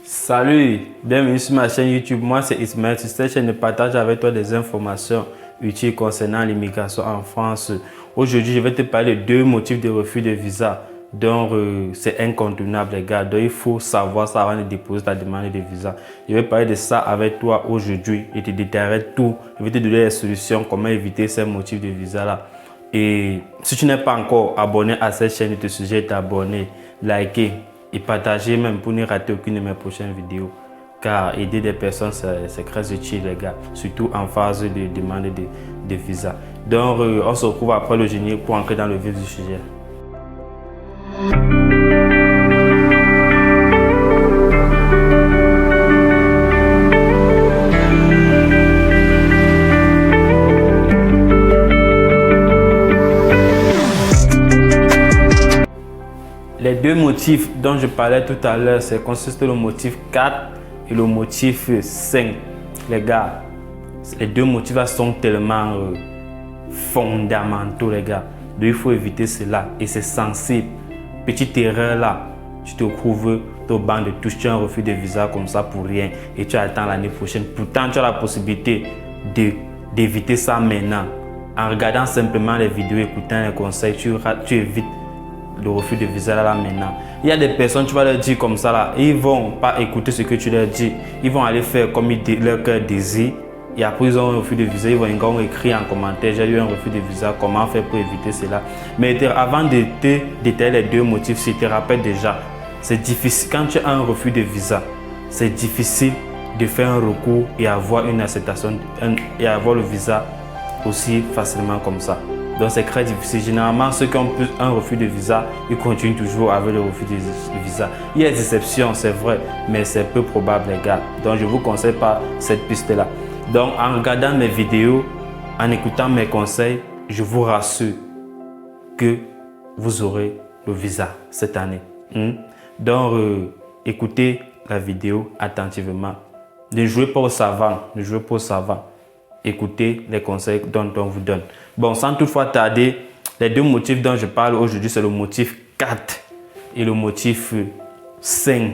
Salut, bienvenue sur ma chaîne YouTube. Moi c'est Ismaël. Sur cette chaîne, je partage avec toi des informations utiles concernant l'immigration en France. Aujourd'hui, je vais te parler de deux motifs de refus de visa. Donc, c'est incontournable, les gars. Donc, il faut savoir ça avant de déposer ta demande de visa. Je vais parler de ça avec toi aujourd'hui et te détaillerai tout. Je vais te donner les solutions, comment éviter ces motifs de visa-là. Et si tu n'es pas encore abonné à cette chaîne, je te suggère de t'abonner, liker et partager même pour ne rater aucune de mes prochaines vidéos. Car aider des personnes, c'est très utile, les gars. Surtout en phase de demande de visa. Donc, on se retrouve après le générique pour entrer dans le vif du sujet. Les deux motifs dont je parlais tout à l'heure, c'est consiste le motif 4 et le motif 5. Les gars, les deux motifs là sont tellement fondamentaux, les gars. Donc il faut éviter cela et c'est sensible. Petite erreur là, tu te trouves au banc de touche, tu as un refus de visa comme ça pour rien et tu attends l'année prochaine. Pourtant, tu as la possibilité d'éviter ça maintenant. En regardant simplement les vidéos, écoutant les conseils, tu évites le refus de visa là maintenant. Il y a des personnes, tu vas leur dire comme ça là, ils vont pas écouter ce que tu leur dis. Ils vont aller faire comme leur cœur désire. Et après ils ont un refus de visa, ils vont encore écrire en commentaire, j'ai eu un refus de visa, comment faire pour éviter cela. Mais avant de te détailler les deux motifs, si tu te rappelles déjà, c'est difficile quand tu as un refus de visa, c'est difficile de faire un recours et avoir une acceptation et avoir le visa aussi facilement comme ça. Donc c'est très difficile. Généralement, ceux qui ont un refus de visa, ils continuent toujours avec le refus de visa. Il y a des exceptions, c'est vrai, mais c'est peu probable, les gars. Donc je ne vous conseille pas cette piste-là. Donc en regardant mes vidéos, en écoutant mes conseils, je vous rassure que vous aurez le visa cette année. Donc écoutez la vidéo attentivement. Ne jouez pas au savant, ne jouez pas au savant. Écoutez les conseils dont on vous donne. Bon, sans toutefois tarder, les deux motifs dont je parle aujourd'hui, c'est le motif 4 et le motif 5.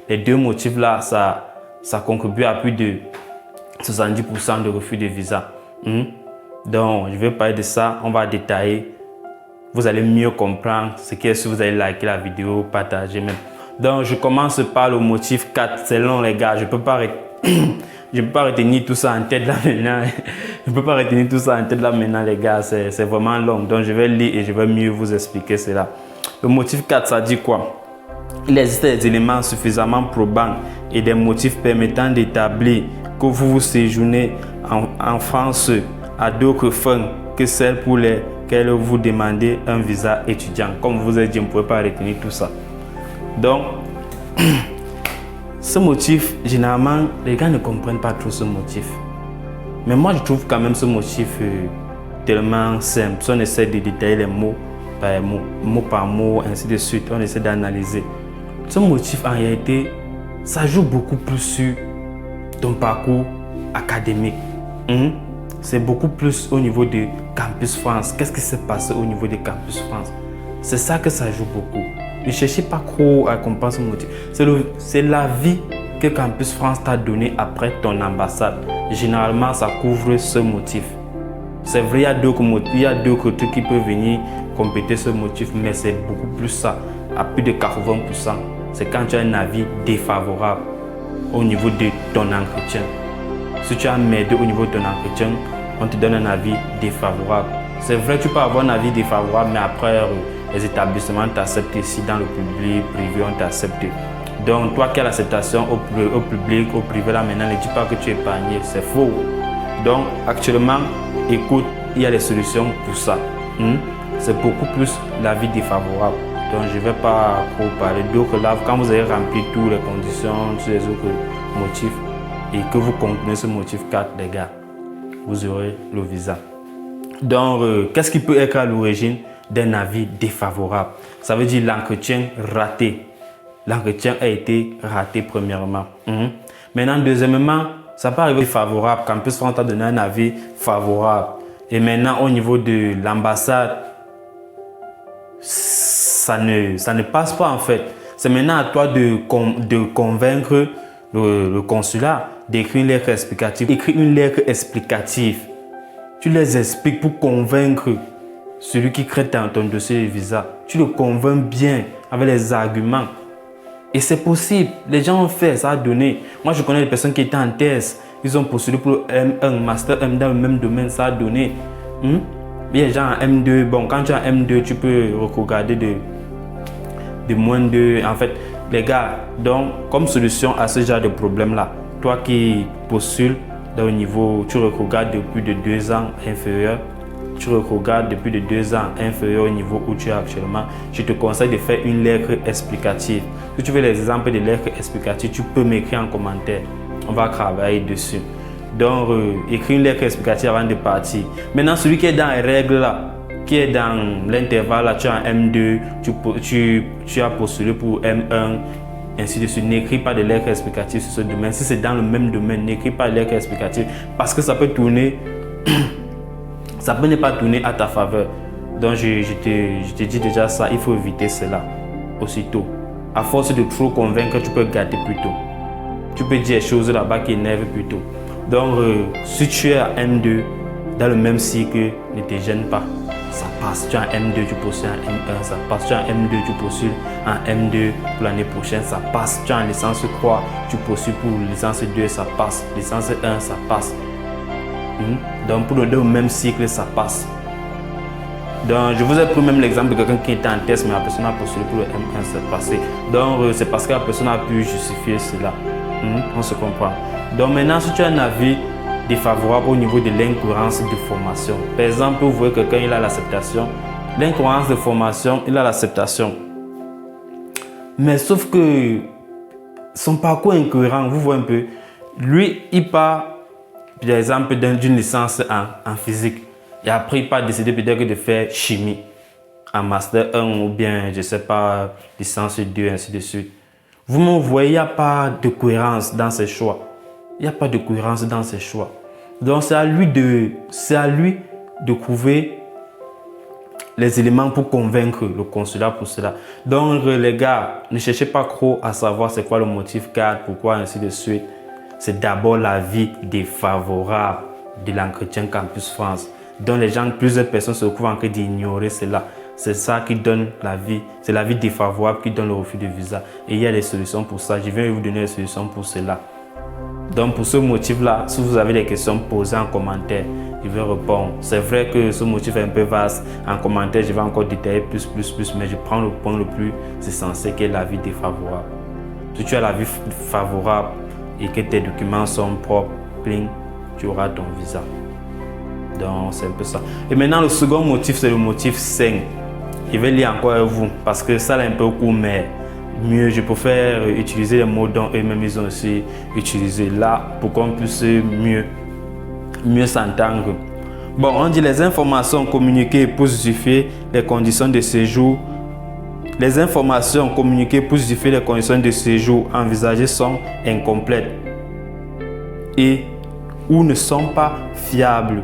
Les deux motifs là, ça contribue à plus de 70% de refus de visa. Donc, je vais parler de ça, on va détailler. Vous allez mieux comprendre ce qui est si vous allez liker la vidéo, partager même. Donc, je commence par le motif 4. C'est long, les gars, je ne peux pas retenir tout ça en tête là maintenant. Je ne peux pas retenir tout ça en tête là maintenant, les gars. C'est vraiment long. Donc, je vais lire et je vais mieux vous expliquer cela. Le motif 4, ça dit quoi? Il existe des éléments suffisamment probants et des motifs permettant d'établir que vous vous séjournez en France à d'autres fins que celles pour lesquelles vous demandez un visa étudiant. Comme je vous ai dit, je ne pouvez pas retenir tout ça. Donc, ce motif, généralement, les gars ne comprennent pas trop ce motif. Mais moi, je trouve quand même ce motif tellement simple. Si on essaie de détailler les mots par mot, ainsi de suite, on essaie d'analyser. Ce motif, en réalité, ça joue beaucoup plus sur ton parcours académique. C'est beaucoup plus au niveau de Campus France. Qu'est-ce qui s'est passé au niveau de Campus France? C'est ça que ça joue beaucoup. Ne cherchez pas trop à comprendre ce motif. C'est la vie que Campus France t'a donné après ton ambassade. Généralement, ça couvre ce motif. C'est vrai, il y a d'autres trucs qui peuvent venir compléter ce motif, mais c'est beaucoup plus ça, à plus de 80%. C'est quand tu as un avis défavorable au niveau de ton entretien. Si tu as merdé au niveau de ton entretien, on te donne un avis défavorable. C'est vrai, tu peux avoir un avis défavorable, mais après, les établissements t'acceptent ici dans le public, privé, on t'accepte. Donc, toi qui as l'acceptation au public, au privé, là maintenant, ne dis pas que tu es épargné, c'est faux. Donc, actuellement, écoute, il y a des solutions pour ça. C'est beaucoup plus l'avis défavorable. Donc, je ne vais pas trop parler. Donc, là, quand vous avez rempli toutes les conditions, tous les autres motifs, et que vous comprenez ce motif 4, les gars, vous aurez le visa. Donc, qu'est-ce qui peut être à l'origine d'un avis défavorable? Ça veut dire l'entretien raté. L'entretien a été raté premièrement. Maintenant, deuxièmement, ça peut arriver favorable. Campus France a donné un avis favorable. Et maintenant, au niveau de l'ambassade, ça ne passe pas en fait. C'est maintenant à toi de convaincre le consulat d'écrire une lettre explicative. Écris une lettre explicative. Tu les expliques pour convaincre celui qui crée ton dossier de visa. Tu le convaincs bien avec les arguments. Et c'est possible. Les gens ont fait, ça a donné. Moi, je connais des personnes qui étaient en thèse. Ils ont postulé pour le M1, Master M dans le même domaine, ça a donné. Il y a des gens en M2. Bon, quand tu es en M2, tu peux regarder de moins de... En fait, les gars, donc, comme solution à ce genre de problème-là, toi qui postules dans le niveau, tu regardes depuis de 2 ans inférieur, tu regardes depuis de 2 ans inférieur au niveau où tu es actuellement, je te conseille de faire une lettre explicative. Si tu veux les exemples de lettres explicatives, tu peux m'écrire en commentaire. On va travailler dessus. Donc, écris une lettre explicative avant de partir. Maintenant, celui qui est dans les règles là, qui est dans l'intervalle là, tu es en M2, tu as postulé pour M1, ainsi de suite. N'écris pas de lettres explicatives sur ce domaine. Si c'est dans le même domaine, n'écris pas de lettres explicatives parce que ça peut tourner, ça peut ne pas tourner à ta faveur. Donc, je te dis déjà ça, il faut éviter cela aussitôt. À force de trop convaincre, tu peux gâter plus tôt. Tu peux dire des choses là-bas qui énervent plus tôt. Donc, si tu es à M2, dans le même cycle, ne te gêne pas. Ça passe. Tu es en M2, tu postules en M1, ça passe. Tu es en M2, tu postules en M2 pour l'année prochaine, ça passe. Tu es en licence 3, tu postules pour licence 2, ça passe. Licence 1, ça passe. Donc, pour le même cycle, ça passe. Donc, je vous ai pris même l'exemple de quelqu'un qui était en test, mais la personne a postulé pour le M1, c'est passé. Donc, c'est parce que la personne a pu justifier cela. On se comprend. Donc, maintenant, si tu as un avis défavorable au niveau de l'incohérence de formation, par exemple, vous voyez quelqu'un, il a l'acceptation. L'incohérence de formation, il a l'acceptation. Mais sauf que son parcours est incohérent, vous voyez un peu. Lui, il part, par exemple, d'une licence en physique. Et après, il part décider peut-être de faire chimie en master 1 ou bien, je ne sais pas, licence 2, ainsi de suite. Vous me voyez, il n'y a pas de cohérence dans ses choix. Il n'y a pas de cohérence dans ses choix. Donc, c'est à lui de trouver les éléments pour convaincre le consulat pour cela. Donc, les gars, ne cherchez pas trop à savoir c'est quoi le motif cadre, pourquoi, ainsi de suite. C'est d'abord l'avis défavorable de l'entretien Campus France. Donc, plusieurs personnes se retrouvent en train d'ignorer cela. C'est ça qui donne l'avis, c'est l'avis défavorable qui donne le refus de visa. Et il y a des solutions pour ça. Je viens vous donner des solutions pour cela. Donc, pour ce motif-là, si vous avez des questions, posez en commentaire. Je vais répondre. C'est vrai que ce motif est un peu vaste. En commentaire, je vais encore détailler plus, mais je prends le point le plus essentiel qui est l'avis défavorable. Si tu as l'avis favorable et que tes documents sont propres, pleins, tu auras ton visa. Donc, c'est un peu ça. Et maintenant, le second motif, c'est le motif 5. Je vais lire encore avec vous parce que ça, là, un peu court, mais mieux, je préfère utiliser les mots dont eux-mêmes ils ont aussi utilisé là pour qu'on puisse mieux s'entendre. Bon, on dit les informations communiquées pour justifier les conditions de séjour. Les informations communiquées pour justifier les conditions de séjour envisagées sont incomplètes et ou ne sont pas fiables.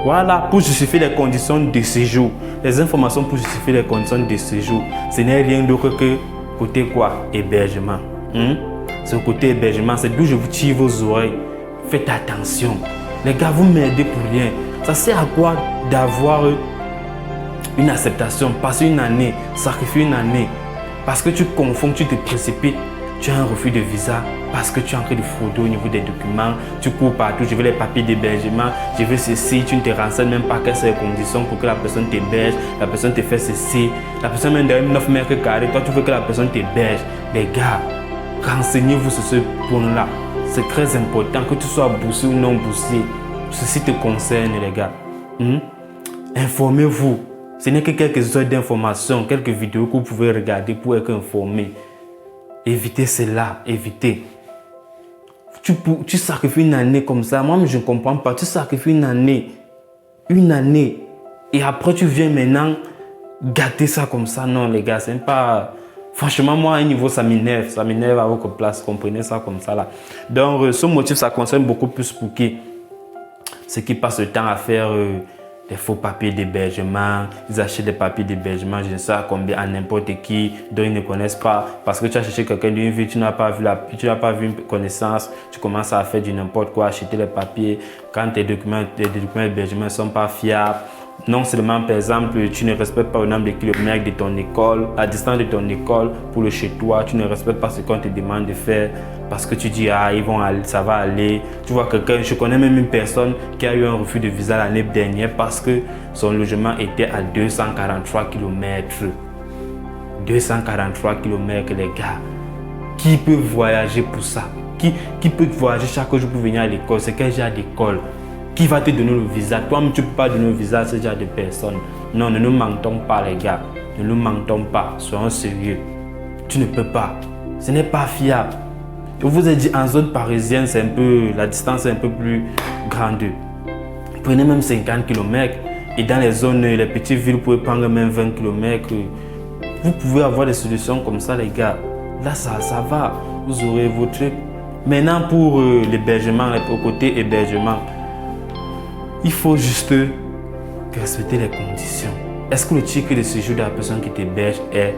Voilà, pour justifier les conditions de séjour. Les informations pour justifier les conditions de séjour, ce n'est rien d'autre que côté quoi? Hébergement. C'est le côté hébergement, c'est d'où je vous tire vos oreilles. Faites attention. Les gars, vous m'aidez pour rien. Ça sert à quoi d'avoir une acceptation, passer une année, sacrifier une année, parce que tu confonds, tu te précipites. Tu as un refus de visa parce que tu es en train de frauder au niveau des documents. Tu cours partout, je veux les papiers d'hébergement, je veux ceci. Tu ne te renseignes même pas quelles sont les conditions pour que la personne t'héberge. La personne te fait ceci. La personne même derrière 9 mètres carrés. Toi, tu veux que la personne t'héberge. Les gars, renseignez-vous sur ce point-là. C'est très important que tu sois boursier ou non boursier. Ceci te concerne, les gars. Informez-vous. Ce n'est que quelques heures d'informations, quelques vidéos que vous pouvez regarder pour être informé. Évitez cela, évitez. Tu sacrifies une année comme ça. Moi, je ne comprends pas. Tu sacrifies une année. Et après, tu viens maintenant gâter ça comme ça. Non, les gars, c'est pas... Franchement, moi, à un niveau, ça m'énerve. Ça m'énerve à votre place. Comprenez ça comme ça, là. Donc, ce motif, ça concerne beaucoup plus pour qui? Ceux qui passent le temps à faire des faux papiers d'hébergement. Ils achètent des papiers d'hébergement, je ne sais pas combien, à n'importe qui, dont ils ne connaissent pas. Parce que tu as cherché quelqu'un d'une ville, tu n'as pas vu une connaissance, tu commences à faire du n'importe quoi, acheter les papiers. Quand tes documents d'hébergement ne sont pas fiables, non seulement, par exemple, tu ne respectes pas le nombre de kilomètres de ton école, la distance de ton école pour le chez toi, tu ne respectes pas ce qu'on te demande de faire parce que tu dis, ah, ils vont aller, ça va aller. Tu vois quelqu'un, je connais même une personne qui a eu un refus de visa l'année dernière parce que son logement était à 243 km. 243 km, les gars. Qui peut voyager pour ça? Qui peut voyager chaque jour pour venir à l'école? C'est quel genre d'école? Qui va te donner le visa? Toi-même, tu ne peux pas donner le visa à ce genre de personnes. Non, ne nous mentons pas, les gars. Ne nous mentons pas. Soyons sérieux. Tu ne peux pas. Ce n'est pas fiable. Je vous ai dit, en zone parisienne, la distance est un peu plus grande. Prenez même 50 km. Et dans les zones, les petites villes, vous pouvez prendre même 20 km. Vous pouvez avoir des solutions comme ça, les gars. Là, ça va. Vous aurez vos trucs. Maintenant, pour l'hébergement, au côté hébergement, il faut juste respecter les conditions. Est-ce que le ticket de séjour de la personne qui t'héberge est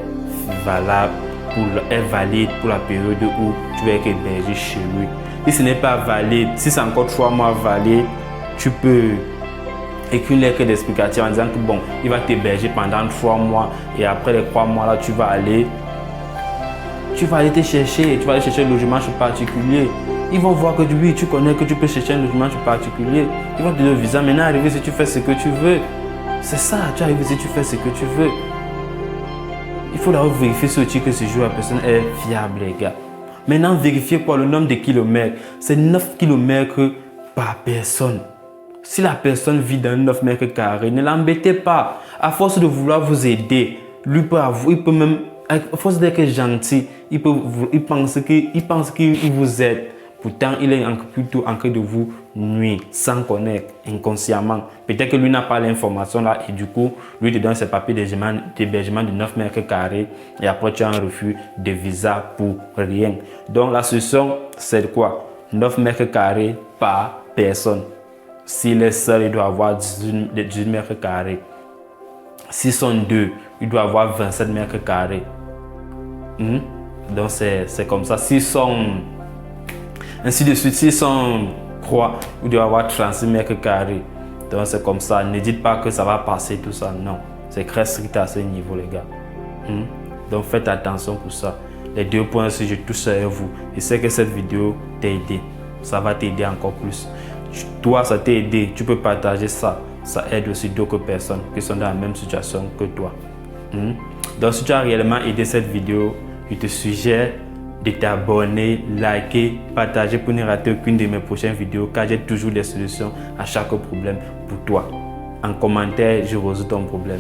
valide pour la période où tu vas être hébergé chez lui? Si ce n'est pas valide, si c'est encore 3 mois valide, tu peux écrire une lettre d'explication en disant que bon, il va t'héberger pendant 3 mois et après les 3 mois là, tu vas aller te chercher, un logement chez particulier. Ils vont voir que oui, tu connais que tu peux chercher un logement particulier. Ils vont te donner le visa. Maintenant, arriver si tu fais ce que tu veux. C'est ça, tu arrives si tu fais ce que tu veux. Il faut d'abord vérifier ce que ce jour la personne est fiable, les gars. Maintenant, vérifiez quoi? Le nombre de kilomètres. C'est 9 km par personne. Si la personne vit dans 9 mètres carrés, ne l'embêtez pas. À force de vouloir vous aider, lui il peut même, à force d'être gentil, il pense qu'il vous aide. Pourtant, il est plutôt en train de vous nuire, sans connaître, inconsciemment. Peut-être que lui n'a pas l'information là et du coup, lui te donne ses papiers d'hébergement de 9 mètres carrés et après tu as un refus de visa pour rien. Donc la solution, c'est quoi? 9 mètres carrés par personne. S'il est seul, il doit avoir 18 mètres carrés. S'ils sont deux, il doit avoir 27 mètres carrés. Donc c'est comme ça. S'ils sont ainsi de suite, s'ils sont 3, il doit avoir 36 mètres carrés. Donc c'est comme ça. Ne dites pas que ça va passer tout ça. Non, c'est très strict à ce niveau, les gars. Donc faites attention pour ça. Les 2 points, si je touche à vous, je sais que cette vidéo t'a aidé. Ça va t'aider encore plus. Toi, ça t'a aidé. Tu peux partager ça. Ça aide aussi d'autres personnes qui sont dans la même situation que toi. Donc si tu as réellement aidé cette vidéo, je te suggère de t'abonner, liker, partager pour ne rater aucune de mes prochaines vidéos car j'ai toujours des solutions à chaque problème pour toi. En commentaire, je résous ton problème.